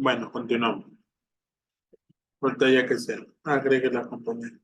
Bueno, continuamos. Ahorita ya que sea. Agregue la compañera.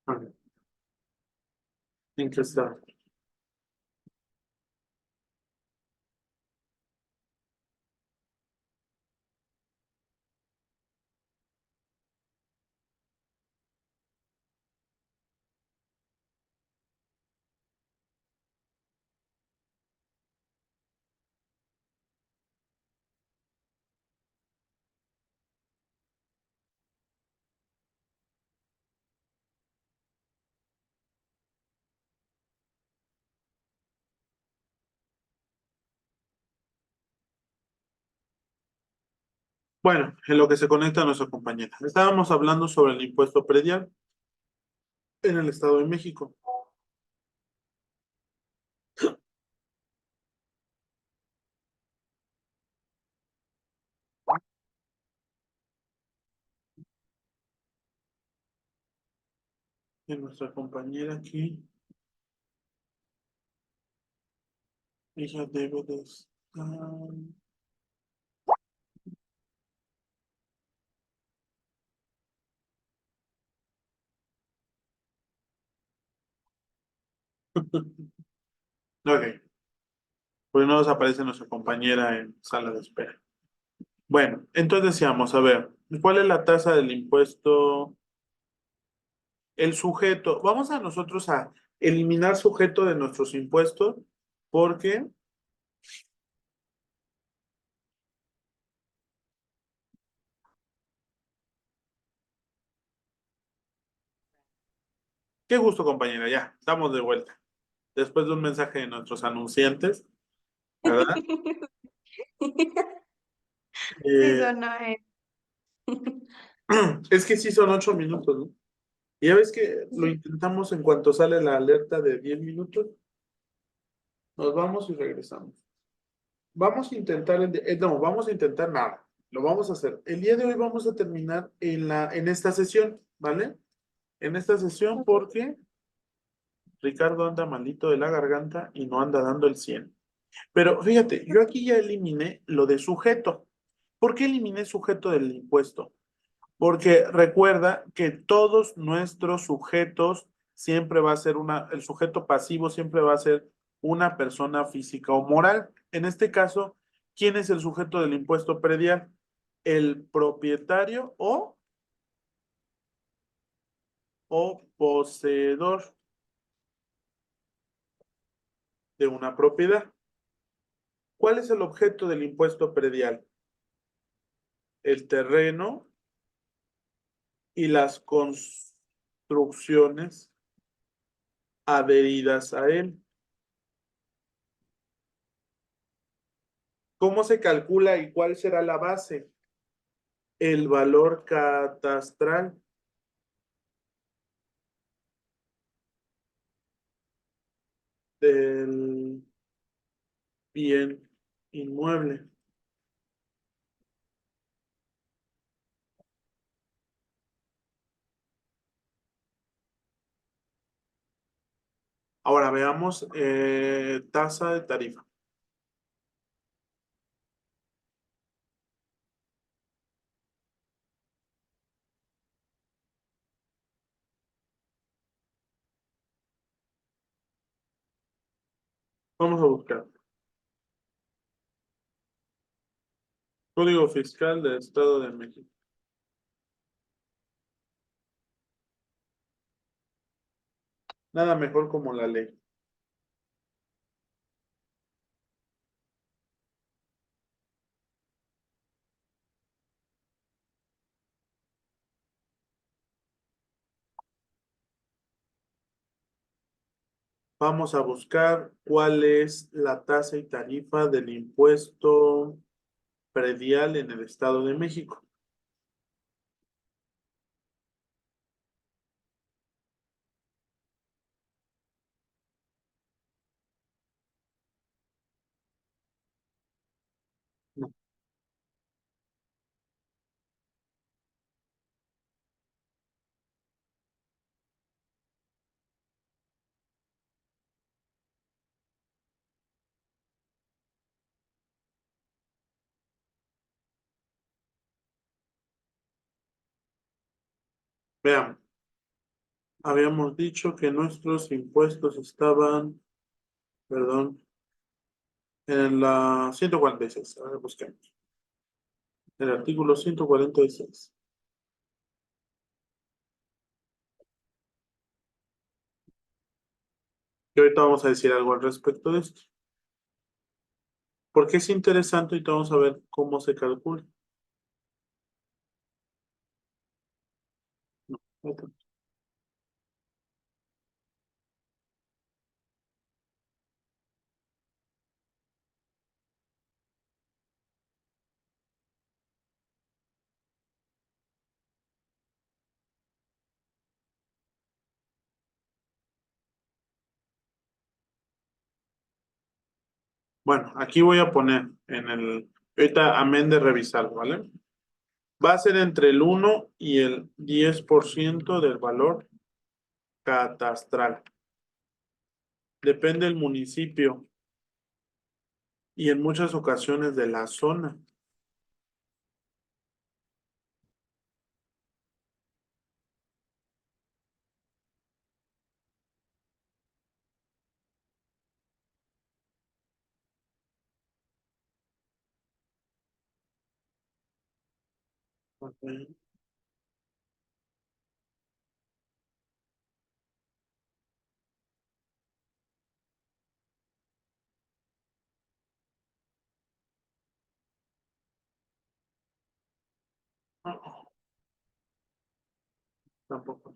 Ok, ¿en qué está? Bueno, en lo que se conecta a nuestra compañera. Estábamos hablando sobre el impuesto predial en el Estado de México. Y nuestra compañera aquí, ella debe de estar. Ok, pues no nos aparece nuestra compañera en sala de espera. Bueno, entonces decíamos, a ver, ¿cuál es la tasa del impuesto? El sujeto, vamos a nosotros a eliminar sujeto de nuestros impuestos porque, qué gusto compañera, ya, estamos de vuelta. Después de un mensaje de nuestros anunciantes, ¿verdad? Sí, Eh, sonó. es que sí son 8 minutos, ¿no? Y ya ves que lo intentamos en cuanto sale la alerta de 10 minutos, nos vamos y regresamos. Vamos a intentar, no, vamos a intentar nada, lo vamos a hacer. El día de hoy vamos a terminar en esta sesión, ¿vale? En esta sesión porque Ricardo anda malito de la garganta y no anda dando el 100. Pero fíjate, yo aquí ya eliminé lo de sujeto. ¿Por qué eliminé sujeto del impuesto? Porque recuerda que todos nuestros sujetos siempre va a ser el sujeto pasivo siempre va a ser una persona física o moral. En este caso, ¿quién es el sujeto del impuesto predial? El propietario o poseedor de una propiedad. ¿Cuál es el objeto del impuesto predial? El terreno y las construcciones adheridas a él. ¿Cómo se calcula y cuál será la base? El valor catastral del bien inmueble. Ahora veamos tasa de tarifa. Vamos a buscar. Código Fiscal del Estado de México. Nada mejor como la ley. Vamos a buscar cuál es la tasa y tarifa del impuesto predial en el Estado de México. Vean, habíamos dicho que nuestros impuestos estaban, perdón, en la 146. A ver, busquemos. El artículo 146. Y ahorita vamos a decir algo al respecto de esto. Porque es interesante y vamos a ver cómo se calcula. Ok. Bueno, aquí voy a poner en el, ahorita amén de revisar, ¿vale? Va a ser entre el 1 y el 10% del valor catastral. Depende del municipio y en muchas ocasiones de la zona. Ok. Tampoco.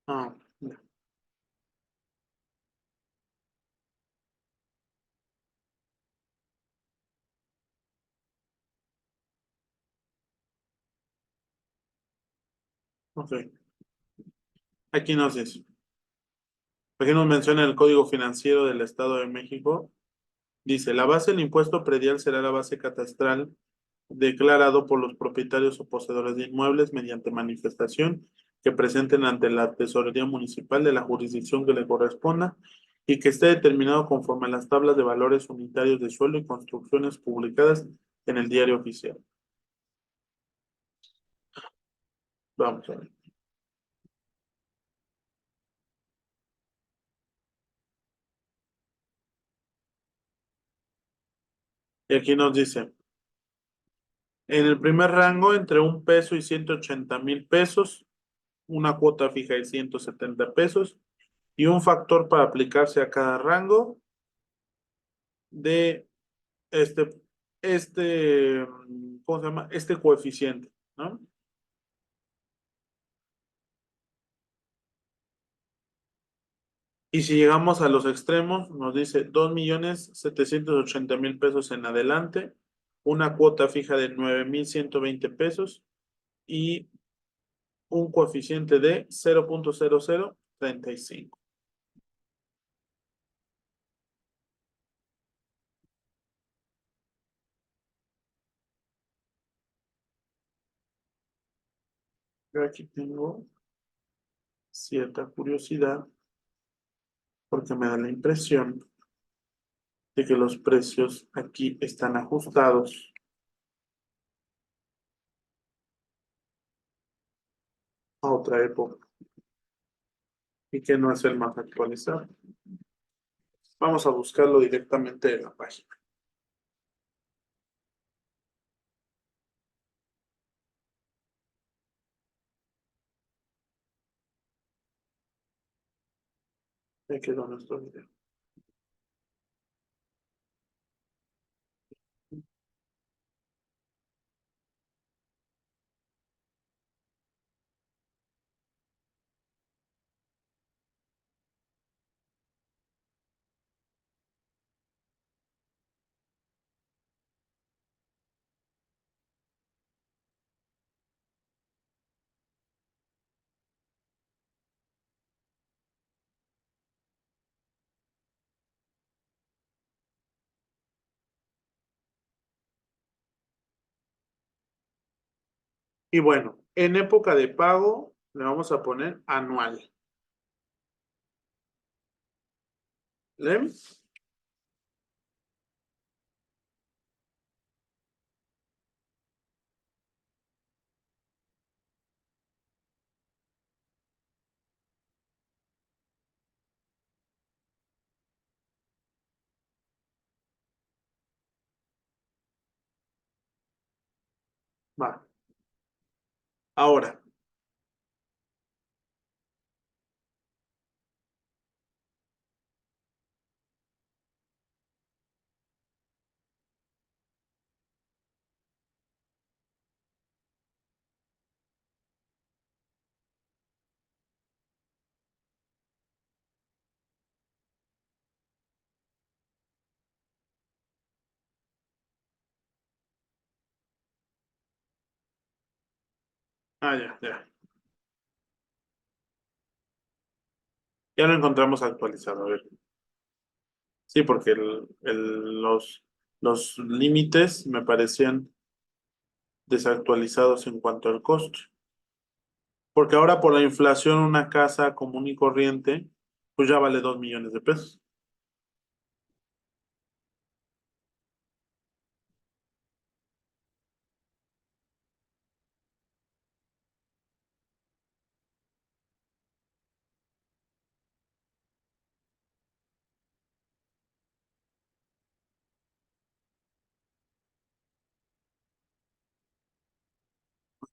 Ah, ya. Ok. Aquí nos dice. Aquí nos menciona el Código Financiero del Estado de México. Dice, la base del impuesto predial será la base catastral declarado por los propietarios o poseedores de inmuebles mediante manifestación que presenten ante la Tesorería Municipal de la jurisdicción que le corresponda y que esté determinado conforme a las tablas de valores unitarios de suelo y construcciones publicadas en el Diario Oficial. Vamos a ver. Y aquí nos dice, en el primer rango, entre 1 peso y 180,000 pesos, una cuota fija de 170 pesos y un factor para aplicarse a cada rango de este, ¿cómo se llama? Este coeficiente, ¿no? Y si llegamos a los extremos, nos dice 2,780,000 pesos en adelante, una cuota fija de 9,120 pesos y un coeficiente de 0,0035. Yo aquí tengo cierta curiosidad porque me da la impresión de que los precios aquí están ajustados a otra época y que no es el más actualizado. Vamos a buscarlo directamente en la página. Ya quedó nuestro video. Y bueno, en época de pago le vamos a poner anual. ¿Lem? Va. Ahora. Ah, ya, ya. Ya lo encontramos actualizado. A ver. Sí, porque los límites me parecían desactualizados en cuanto al costo. Porque ahora por la inflación una casa común y corriente, pues ya vale 2 millones de pesos.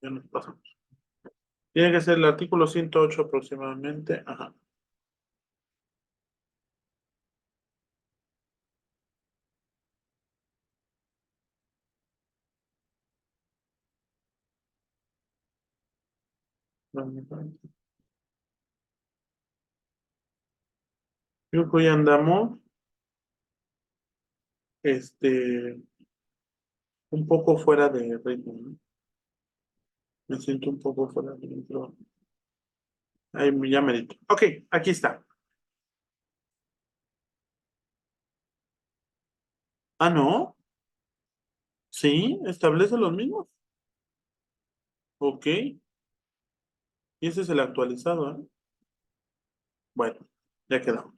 Ya nos pasamos. Tiene que ser el artículo 108 aproximadamente. Ajá. Creo que hoy andamos, este, un poco fuera de ritmo, ¿no? Me siento un poco fuera de ritmo. Ahí ya medito. Ok, aquí está. Ah, no. Sí, establece los mismos. Ok. Y ese es el actualizado, ¿eh? Bueno, ya quedó.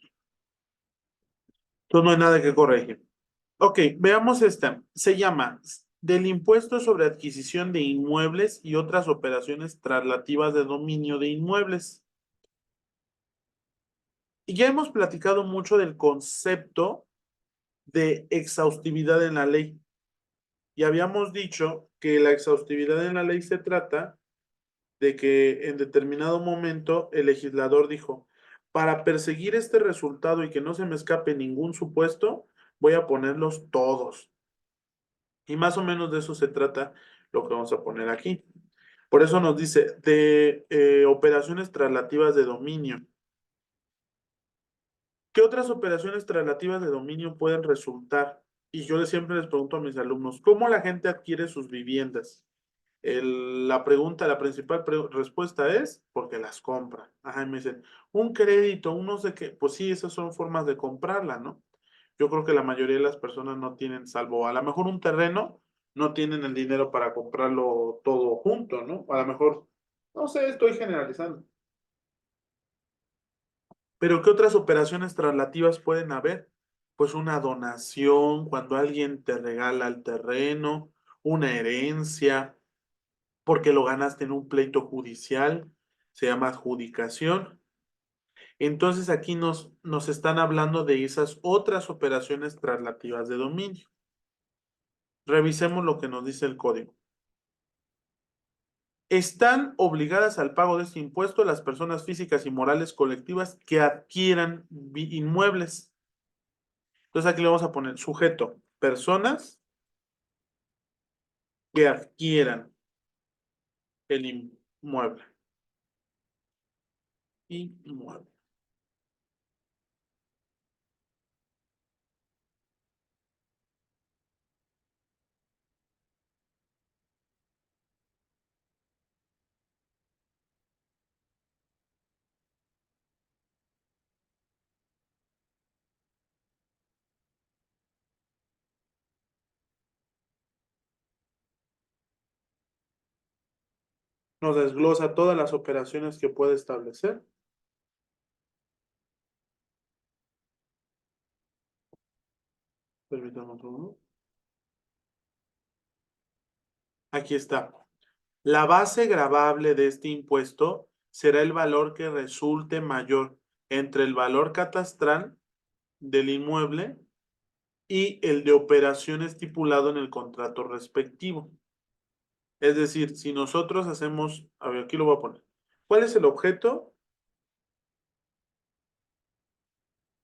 Entonces no hay nada que corregir. Ok, veamos esta. Se llama del impuesto sobre adquisición de inmuebles y otras operaciones traslativas de dominio de inmuebles. Y ya hemos platicado mucho del concepto de exhaustividad en la ley. Y habíamos dicho que la exhaustividad en la ley se trata de que en determinado momento el legislador dijo, para perseguir este resultado y que no se me escape ningún supuesto, voy a ponerlos todos. Y más o menos de eso se trata lo que vamos a poner aquí. Por eso nos dice de operaciones traslativas de dominio. ¿Qué otras operaciones traslativas de dominio pueden resultar? Y yo siempre les pregunto a mis alumnos, ¿cómo la gente adquiere sus viviendas? La pregunta, la principal respuesta es porque las compra. Ajá, y me dicen, un crédito, un no sé qué. Pues sí, esas son formas de comprarla, ¿no? Yo creo que la mayoría de las personas no tienen, salvo a lo mejor un terreno, no tienen el dinero para comprarlo todo junto, ¿no? A lo mejor, no sé, estoy generalizando. Pero ¿qué otras operaciones traslativas pueden haber? Pues una donación, cuando alguien te regala el terreno, una herencia porque lo ganaste en un pleito judicial, se llama adjudicación. Entonces aquí nos están hablando de esas otras operaciones traslativas de dominio. Revisemos lo que nos dice el código. Están obligadas al pago de este impuesto las personas físicas y morales colectivas que adquieran inmuebles. Entonces aquí le vamos a poner sujeto, personas que adquieran el inmueble. Inmueble. Nos desglosa todas las operaciones que puede establecer. Permítame un segundo. Aquí está. La base gravable de este impuesto será el valor que resulte mayor entre el valor catastral del inmueble y el de operación estipulado en el contrato respectivo. Es decir, si nosotros hacemos, a ver, aquí lo voy a poner. ¿Cuál es el objeto?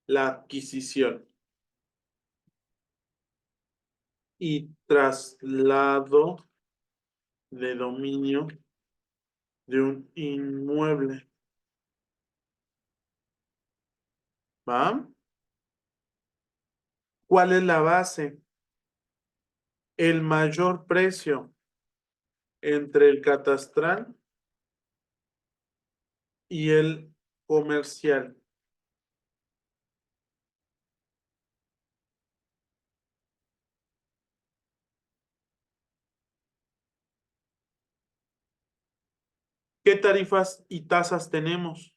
La adquisición y traslado de dominio de un inmueble. ¿Va? ¿Cuál es la base? El mayor precio entre el catastral y el comercial. ¿Qué tarifas y tasas tenemos?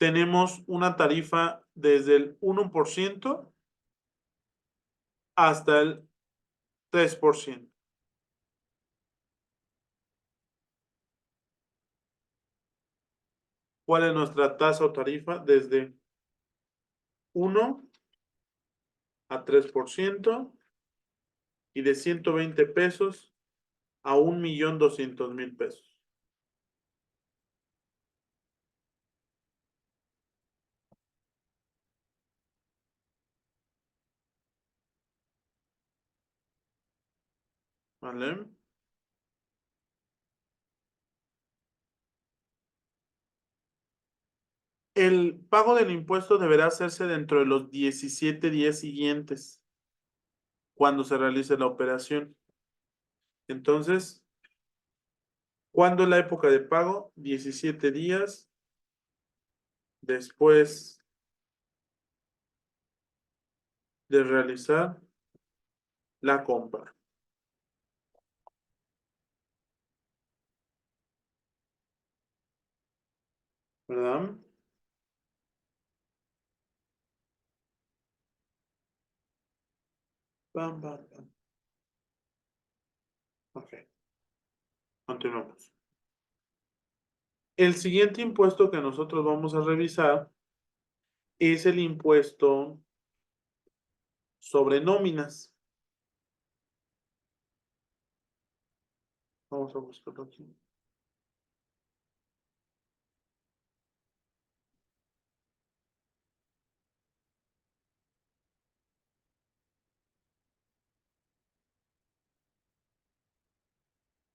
Tenemos una tarifa desde el 1% hasta el 3%. ¿Cuál es nuestra tasa o tarifa? Desde 1 a 3% y de 120 pesos a 1.200.000 pesos. ¿Vale? El pago del impuesto deberá hacerse dentro de los 17 días siguientes cuando se realice la operación. Entonces, ¿cuándo es la época de pago? 17 días después de realizar la compra. ¿Verdad? Bam, bam, bam. Ok, continuamos. El siguiente impuesto que nosotros vamos a revisar es el impuesto sobre nóminas. Vamos a buscarlo aquí.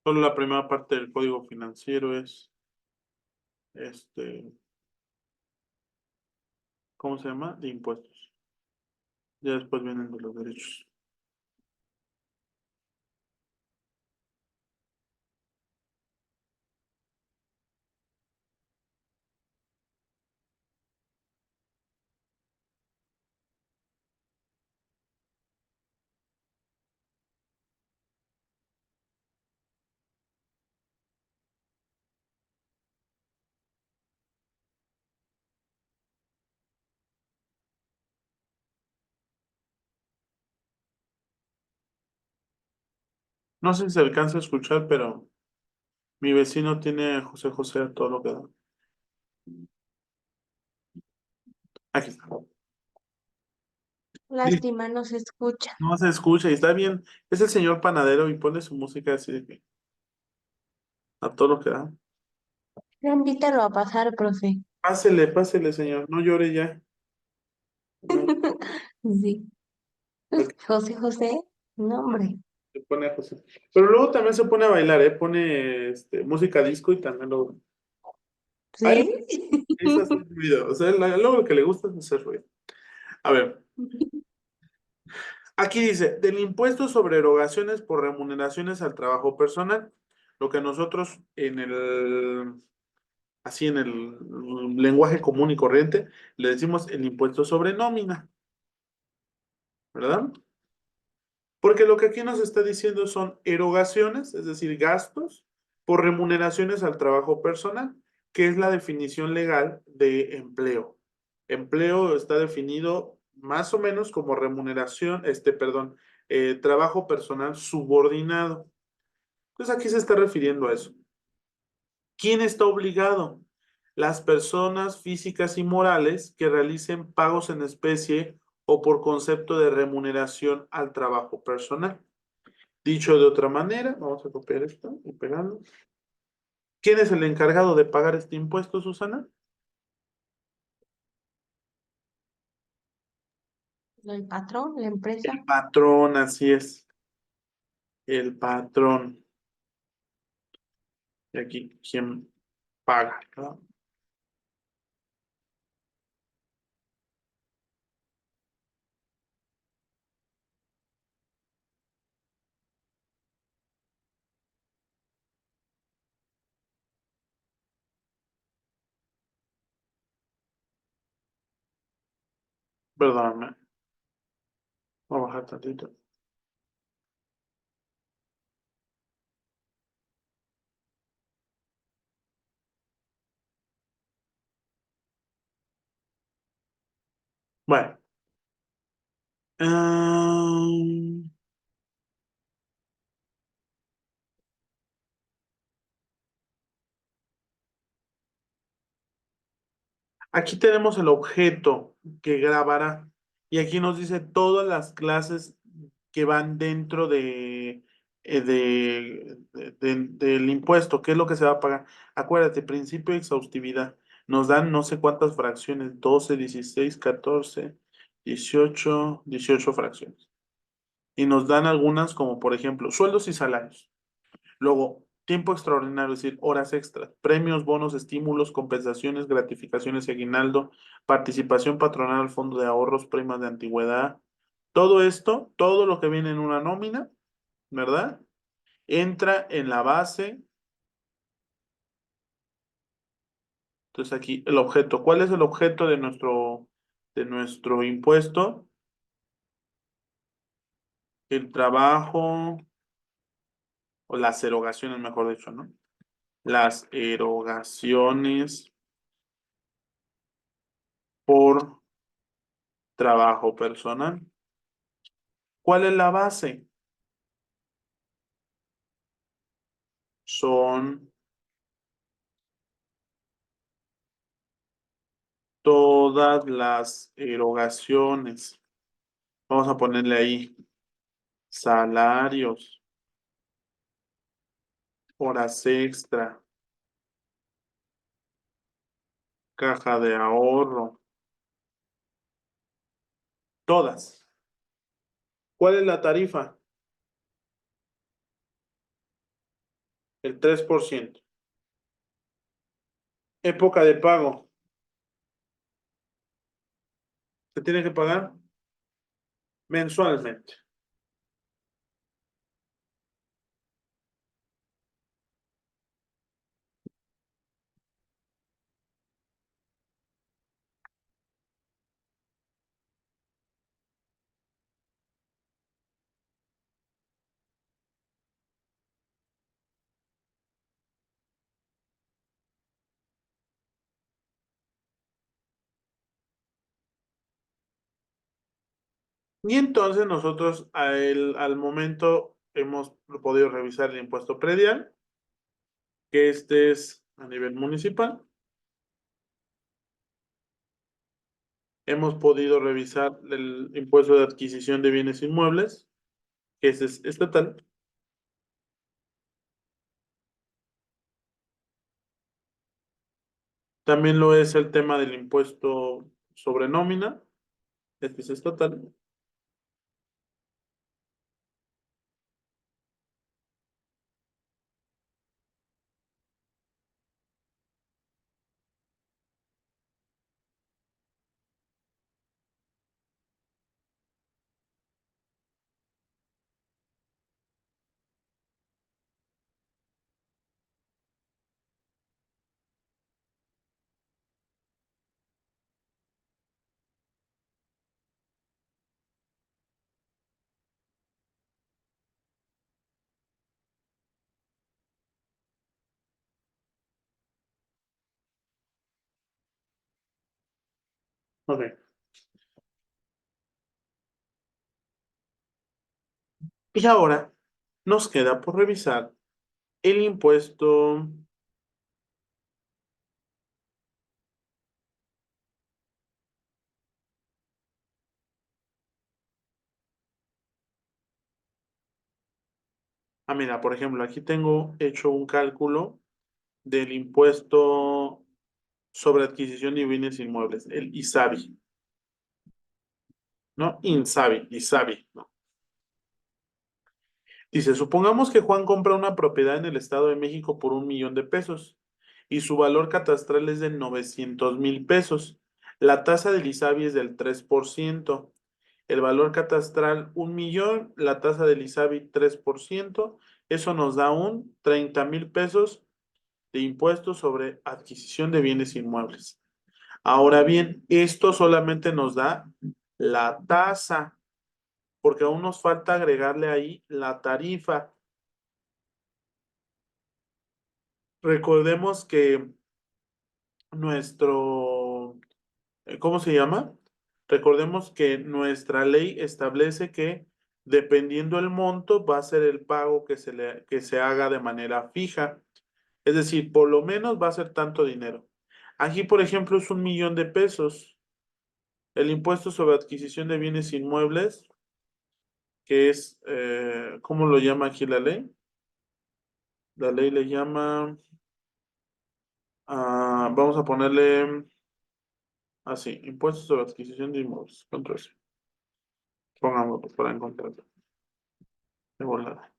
Solo la primera parte del código financiero es, ¿cómo se llama? De impuestos. Ya después vienen de los derechos. No sé si se alcanza a escuchar, pero mi vecino tiene José José a todo lo que da. Aquí está. Listo. Lástima, no se escucha. No se escucha y está bien. Es el señor panadero y pone su música así de que. a todo lo que da. Ya invítalo a pasar, profe. Pásele, pásele, señor, no llore ya. No, Sí. ok, José José, no, hombre. se pone a José. Pero luego también se pone a bailar, ¿eh? Pone música disco y también lo. A él ¿Sí? es hacer ruido, o sea, luego lo que le gusta es hacer ruido. A ver, aquí dice, del impuesto sobre erogaciones por remuneraciones al trabajo personal, lo que nosotros así en el lenguaje común y corriente, le decimos el impuesto sobre nómina, ¿verdad? Porque lo que aquí nos está diciendo son erogaciones, es decir, gastos por remuneraciones al trabajo personal, que es la definición legal de empleo. Empleo está definido más o menos como remuneración, perdón, trabajo personal subordinado. Entonces aquí se está refiriendo a eso. ¿Quién está obligado? Las personas físicas y morales que realicen pagos en especie o por concepto de remuneración al trabajo personal. Dicho de otra manera, vamos a copiar esto y pegarlo. ¿Quién es el encargado de pagar este impuesto, Susana? El patrón, la El empresa. patrón, así es. El patrón. Y aquí, ¿quién paga? ¿No? Perdóname. Voy a bajar tantito. Bueno. Am, Aquí tenemos el objeto que grabará y aquí nos dice todas las clases que van dentro del impuesto, qué es lo que se va a pagar. Acuérdate, principio de exhaustividad. Nos dan no sé cuántas fracciones, 12, 16, 14, 18 fracciones. Y nos dan algunas como por ejemplo sueldos y salarios. Luego, tiempo extraordinario, es decir, horas extras, premios, bonos, estímulos, compensaciones, gratificaciones y aguinaldo, participación patronal al fondo de ahorros, primas de antigüedad. Todo esto, todo lo que viene en una nómina, ¿verdad? Entra en la base. Entonces aquí el objeto. ¿Cuál es el objeto de nuestro impuesto? El trabajo o las erogaciones, mejor dicho, ¿no? Las erogaciones por trabajo personal. ¿Cuál es la base? Son todas las erogaciones. Vamos a ponerle ahí salarios, horas extra, caja de ahorro, todas. ¿Cuál es la tarifa? El 3%. Época de pago. Se tiene que pagar mensualmente. Y entonces nosotros al momento hemos podido revisar el impuesto predial, que este es a nivel municipal. Hemos podido revisar el impuesto de adquisición de bienes inmuebles, que ese es estatal. También lo es el tema del impuesto sobre nómina. Este es estatal. Ok. Y ahora nos queda por revisar el impuesto. Ah, mira, por ejemplo, aquí tengo hecho un cálculo del impuesto sobre adquisición de bienes inmuebles, el ISABI, ¿no? INSABI, ISABI, ¿no? Dice, supongamos que Juan compra una propiedad en el Estado de México por 1 millón de pesos y su valor catastral es de 900,000 pesos. La tasa del ISABI es del 3%. El valor catastral 1 millón, la tasa del ISABI 3%. Eso nos da un 30,000 pesos de impuestos sobre adquisición de bienes inmuebles. Ahora bien, esto solamente nos da la tasa, porque aún nos falta agregarle ahí la tarifa. Recordemos que nuestro, ¿cómo se llama? Recordemos que nuestra ley establece que dependiendo el monto va a ser el pago que se haga de manera fija. Es decir, por lo menos va a ser tanto dinero. Aquí, por ejemplo, es 1 millón de pesos. El impuesto sobre adquisición de bienes inmuebles, que es, ¿cómo lo llama aquí la ley? La ley le llama, vamos a ponerle así, impuesto sobre adquisición de inmuebles. Control C. Pongámoslo para encontrarlo. De volada.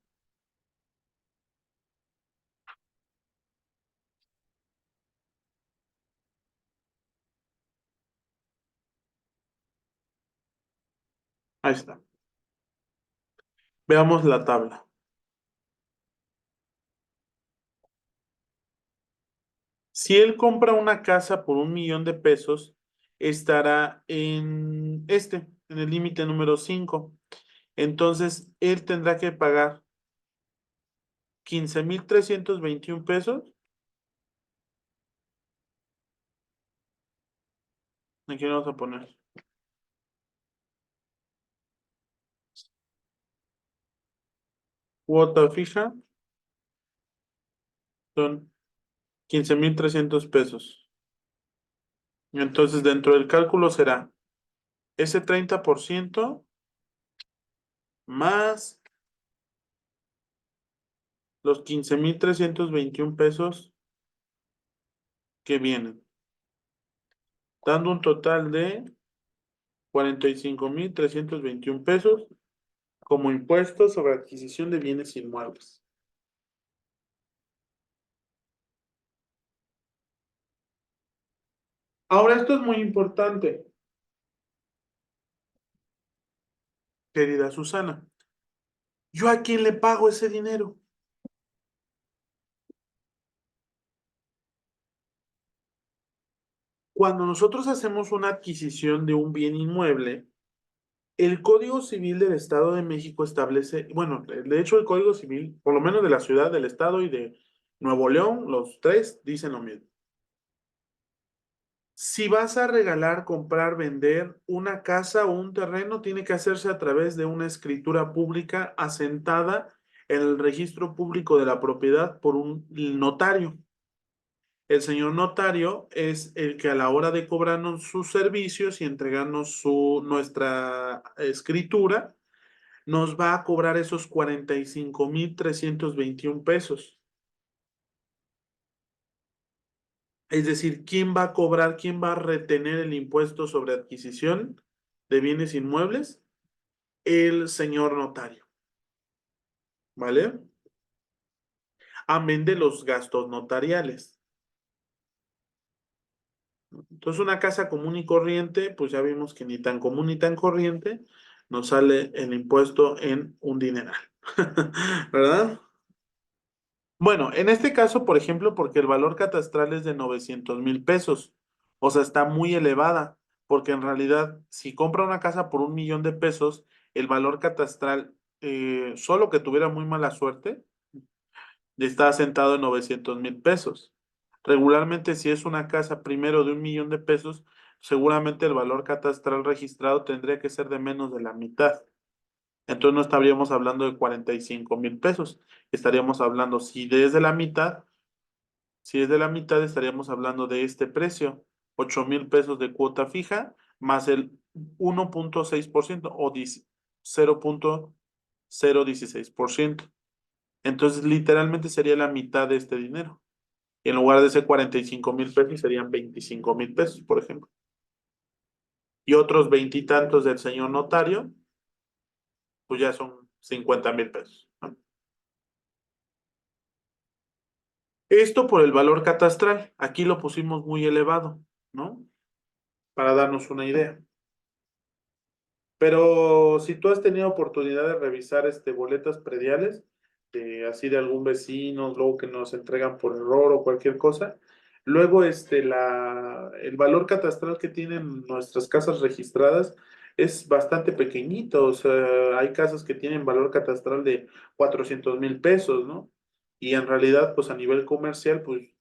Ahí está. Veamos la tabla. Si él compra una casa por 1 millón de pesos, estará en el límite número 5. Entonces, él tendrá que pagar 15,321 pesos. Aquí vamos a poner cuota fija, son 15,300 pesos. Entonces, dentro del cálculo será ese 30% más los 15,321 pesos que vienen, dando un total de 45,321 pesos como impuesto sobre adquisición de bienes inmuebles. Ahora, esto es muy importante, querida Susana. ¿Yo a quién le pago ese dinero? Cuando nosotros hacemos una adquisición de un bien inmueble, el Código Civil del Estado de México establece, bueno, de hecho el Código Civil, por lo menos de la ciudad, del Estado y de Nuevo León, los tres dicen lo mismo. Si vas a regalar, comprar, vender una casa o un terreno, tiene que hacerse a través de una escritura pública asentada en el registro público de la propiedad por un notario. El señor notario es el que a la hora de cobrarnos sus servicios y entregarnos nuestra escritura, nos va a cobrar esos 45,321 pesos. Es decir, ¿quién va a cobrar, quién va a retener el impuesto sobre adquisición de bienes inmuebles? El señor notario, ¿vale? Amén de los gastos notariales. Entonces, una casa común y corriente, pues ya vimos que ni tan común ni tan corriente nos sale el impuesto en un dineral, ¿verdad? Bueno, en este caso, por ejemplo, porque el valor catastral es de 900,000 pesos, o sea, está muy elevada, porque en realidad, si compra una casa por 1 millón de pesos, el valor catastral, solo que tuviera muy mala suerte, está asentado en 900,000 pesos. Regularmente, si es una casa primero de 1 millón de pesos, seguramente el valor catastral registrado tendría que ser de menos de la mitad. Entonces no estaríamos hablando de 45,000 pesos. Estaríamos hablando, si es de la mitad, estaríamos hablando de este precio, 8,000 pesos de cuota fija, más el 1,6% o 0,016%. Entonces, literalmente sería la mitad de este dinero. Y en lugar de ser 45,000 pesos, serían 25,000 pesos, por ejemplo. Y otros veintitantos del señor notario, pues ya son 50,000 pesos, ¿no? Esto por el valor catastral. Aquí lo pusimos muy elevado, ¿no? Para darnos una idea. Pero si tú has tenido oportunidad de revisar boletas prediales, así de algún vecino, luego que nos entregan por error o cualquier cosa, luego el valor catastral que tienen nuestras casas registradas es bastante pequeñito. O sea, hay casas que tienen valor catastral de 400,000 pesos, ¿no? Y en realidad, pues a nivel comercial, pues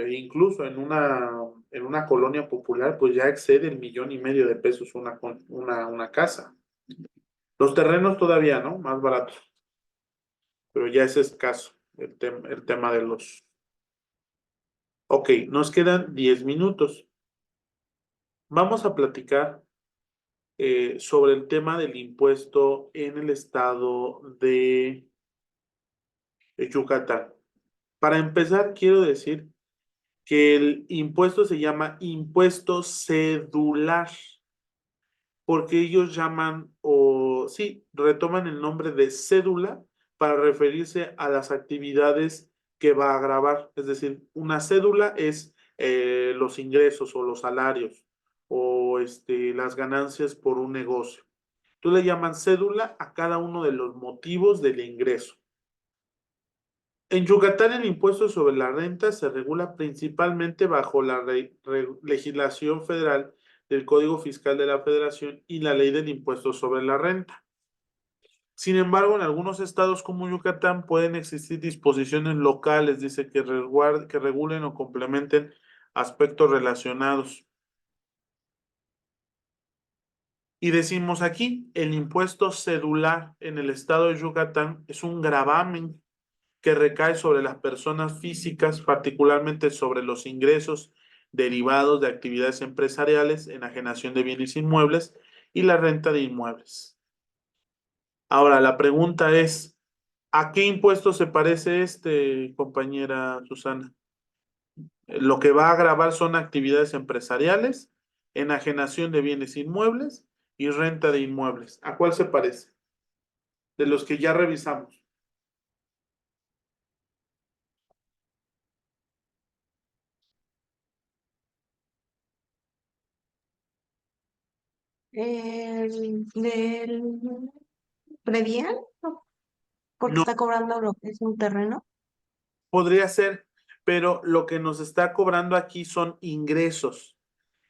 incluso en una colonia popular, pues ya excede el 1,5 millones de pesos una casa. Los terrenos todavía, ¿no? Más baratos, pero ya es escaso el tema de los... Ok, nos quedan 10 minutos. Vamos a platicar sobre el tema del impuesto en el estado de Yucatán. Para empezar, quiero decir que el impuesto se llama impuesto cedular, porque ellos llaman o sí, retoman el nombre de cédula para referirse a las actividades que va a gravar. Es decir, una cédula es los ingresos o los salarios o las ganancias por un negocio. Tú le llaman cédula a cada uno de los motivos del ingreso. En Yucatán, el impuesto sobre la renta se regula principalmente bajo la legislación federal del Código Fiscal de la Federación y la ley del impuesto sobre la renta. Sin embargo, en algunos estados como Yucatán pueden existir disposiciones locales, dice, que regulen o complementen aspectos relacionados. Y decimos aquí, el impuesto cedular en el estado de Yucatán es un gravamen que recae sobre las personas físicas, particularmente sobre los ingresos derivados de actividades empresariales, enajenación de bienes inmuebles y la renta de inmuebles. Ahora, la pregunta es, ¿a qué impuesto se parece compañera Susana? Lo que va a gravar son actividades empresariales, enajenación de bienes inmuebles y renta de inmuebles. ¿A cuál se parece? De los que ya revisamos. El del predial, ¿no? Porque No, está cobrando lo que es un terreno. podría ser, pero lo que nos está cobrando aquí son ingresos.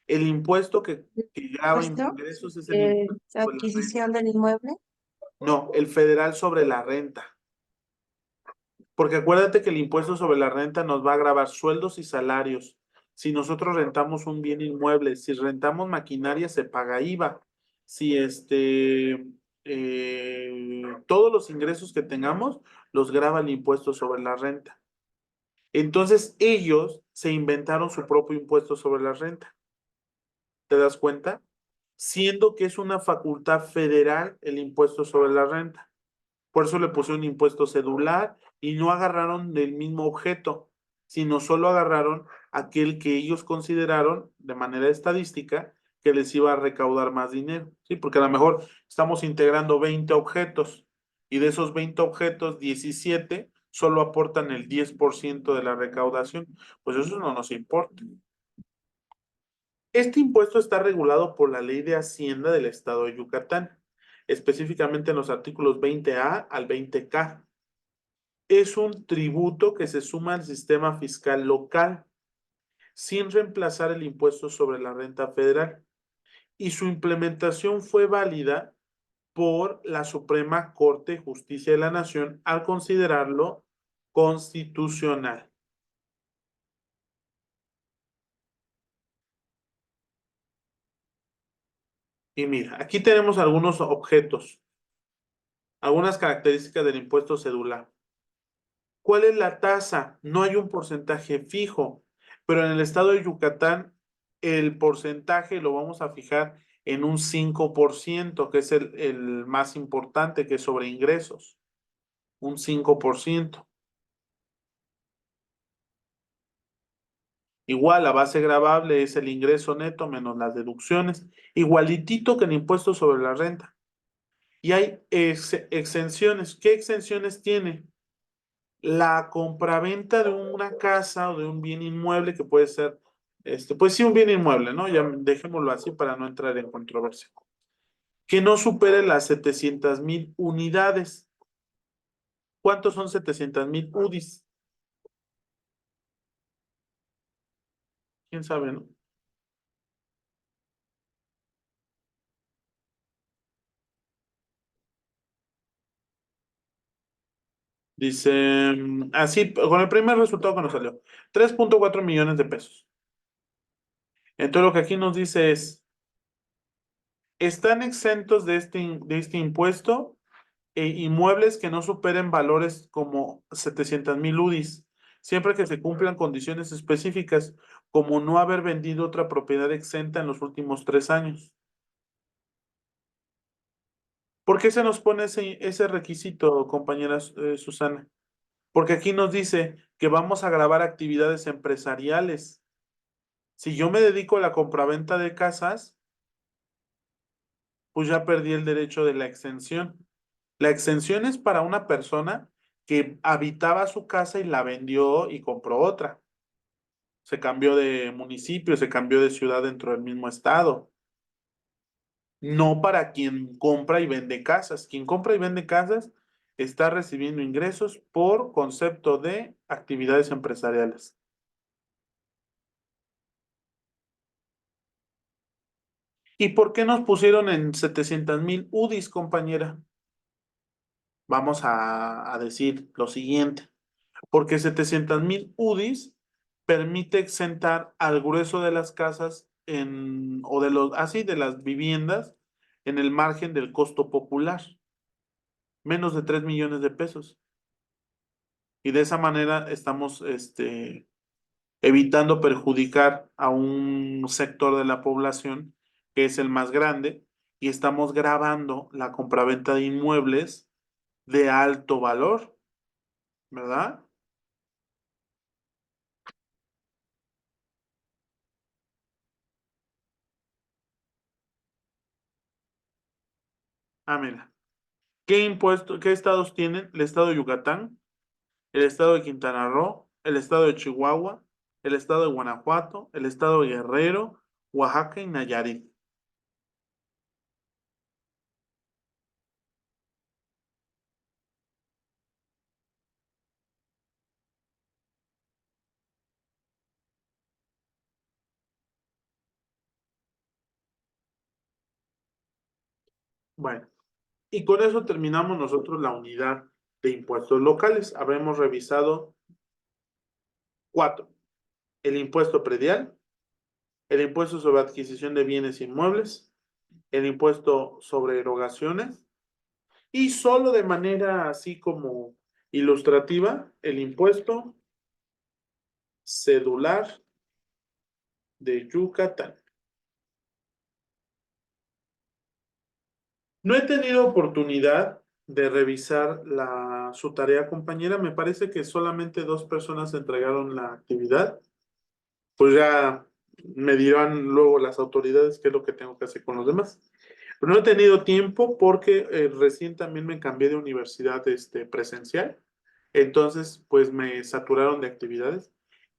El impuesto que grava Puesto, ingresos es el impuesto sobre la renta. adquisición del inmueble. No, el federal sobre la renta. Porque acuérdate que el impuesto sobre la renta nos va a gravar sueldos y salarios. Si nosotros rentamos un bien inmueble, si rentamos maquinaria, se paga IVA. Si todos los ingresos que tengamos, los grava el impuesto sobre la renta. Entonces ellos se inventaron su propio impuesto sobre la renta. ¿Te das cuenta? Siendo que es una facultad federal el impuesto sobre la renta. Por eso le pusieron impuesto cedular y no agarraron del mismo objeto. sino solo agarraron aquel que ellos consideraron de manera estadística que les iba a recaudar más dinero, ¿sí? Porque a lo mejor estamos integrando 20 objetos y de esos 20 objetos, 17 solo aportan el 10% de la recaudación. Pues eso no nos importa. Este impuesto está regulado por la Ley de Hacienda del Estado de Yucatán, específicamente en los artículos 20A al 20K. Es un tributo que se suma al sistema fiscal local sin reemplazar el impuesto sobre la renta federal. Y su implementación fue válida por la Suprema Corte de Justicia de la Nación al considerarlo constitucional. Y mira, aquí tenemos algunos objetos, algunas características del impuesto cedular. ¿Cuál es la tasa? No hay un porcentaje fijo, pero en el estado de Yucatán el porcentaje lo vamos a fijar en un 5%, que es el más importante, que es sobre ingresos, un 5%. Igual, la base gravable es el ingreso neto menos las deducciones, igualitito que el impuesto sobre la renta. Y hay exenciones. ¿Qué exenciones tiene? La compraventa de una casa o de un bien inmueble que puede ser, pues sí, un bien inmueble, ¿no? Ya dejémoslo así para no entrar en controversia. Que no supere las 700,000 unidades. ¿Cuántos son 700,000 UDIs? ¿Quién sabe, no? Dice, así, con el primer resultado que nos salió, 3.4 millones de pesos. Entonces lo que aquí nos dice es, están exentos de este impuesto inmuebles que no superen valores como 700,000 UDIs, siempre que se cumplan condiciones específicas, como no haber vendido otra propiedad exenta en los últimos 3 años. ¿Por qué se nos pone ese requisito, compañera Susana? Porque aquí nos dice que vamos a grabar actividades empresariales. Si yo me dedico a la compraventa de casas, pues ya perdí el derecho de la exención. La exención es para una persona que habitaba su casa y la vendió y compró otra. Se cambió de municipio, se cambió de ciudad dentro del mismo estado. No para quien compra y vende casas. Quien compra y vende casas está recibiendo ingresos por concepto de actividades empresariales. ¿Y por qué nos pusieron en 700,000 UDIs, compañera? Vamos a decir lo siguiente. Porque 700,000 UDIs permite exentar al grueso de las casas o de así, de las viviendas en el margen del costo popular, menos de 3 millones de pesos. Y de esa manera estamos, evitando perjudicar a un sector de la población que es el más grande y estamos gravando la compraventa de inmuebles de alto valor, ¿verdad? Ah, mira. ¿Qué estados tienen? El estado de Yucatán, el estado de Quintana Roo, el estado de Chihuahua, el estado de Guanajuato, el estado de Guerrero, Oaxaca y Nayarit. Bueno, y con eso terminamos nosotros la unidad de impuestos locales. Habremos revisado 4. El impuesto predial, el impuesto sobre adquisición de bienes inmuebles, el impuesto sobre erogaciones y solo de manera así como ilustrativa, el impuesto cedular de Yucatán. No he tenido oportunidad de revisar su tarea, compañera. Me parece que solamente 2 personas entregaron la actividad. Pues ya me dirán luego las autoridades qué es lo que tengo que hacer con los demás. Pero no he tenido tiempo porque recién también me cambié de universidad presencial. Entonces, pues me saturaron de actividades.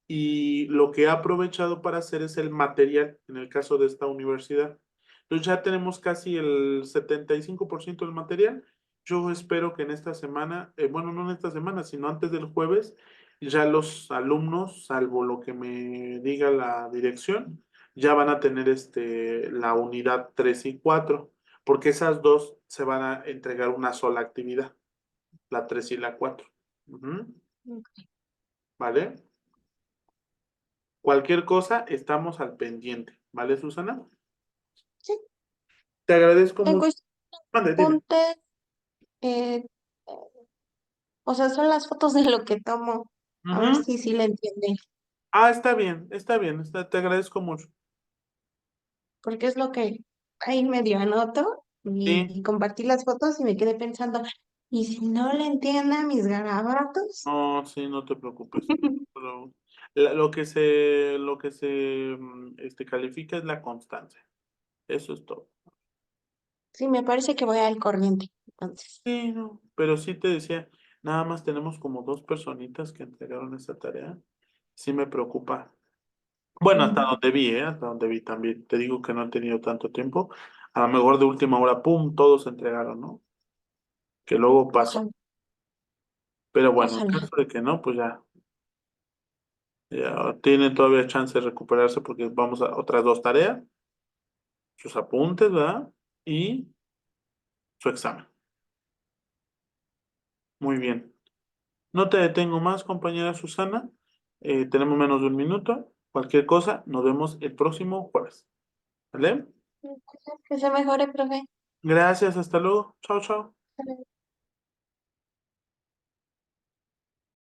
Y lo que he aprovechado para hacer es el material, en el caso de esta universidad. Entonces ya tenemos casi el 75% del material. Yo espero que en esta semana, bueno, no en esta semana, sino antes del jueves, ya los alumnos, salvo lo que me diga la dirección, ya van a tener la unidad 3 y 4, porque esas dos se van a entregar una sola actividad, la 3 y la 4. Ujú. ¿Vale? Cualquier cosa, estamos al pendiente. ¿Vale, Susana? Sí. Te agradezco En mucho. cuestión Mande, de dime. apuntes, eh, o sea, son las fotos de lo que tomo. A ver Ujú. si sí le entiende, Ah, está bien, está bien, te agradezco mucho. porque es lo que ahí medio anoto Sí, y compartí las fotos y me quedé pensando, ¿y si no le entiende a mis garabatos? no, sí, no te preocupes. Pero lo que se califica es la constancia. Eso es todo. Sí, me parece que voy al corriente, entonces. Sí, no, pero sí te decía, nada más tenemos como 2 personitas que entregaron esa tarea. Sí me preocupa. Bueno, hasta Mm, donde vi, ¿eh? Hasta donde vi también. Te digo que no he tenido tanto tiempo. A lo mejor de última hora, ¡pum! Todos se entregaron, ¿no? Que luego pasó. Ojalá, Pero bueno, en ojalá. caso de que no, pues ya tienen todavía chance de recuperarse porque vamos a otras 2 tareas, sus apuntes, ¿verdad? Y su examen. Muy bien. No te detengo más, compañera Susana. Tenemos menos de un minuto. Cualquier cosa, nos vemos el próximo jueves. ¿Vale? Que se mejore, profe. Gracias, hasta luego. Chao, chao.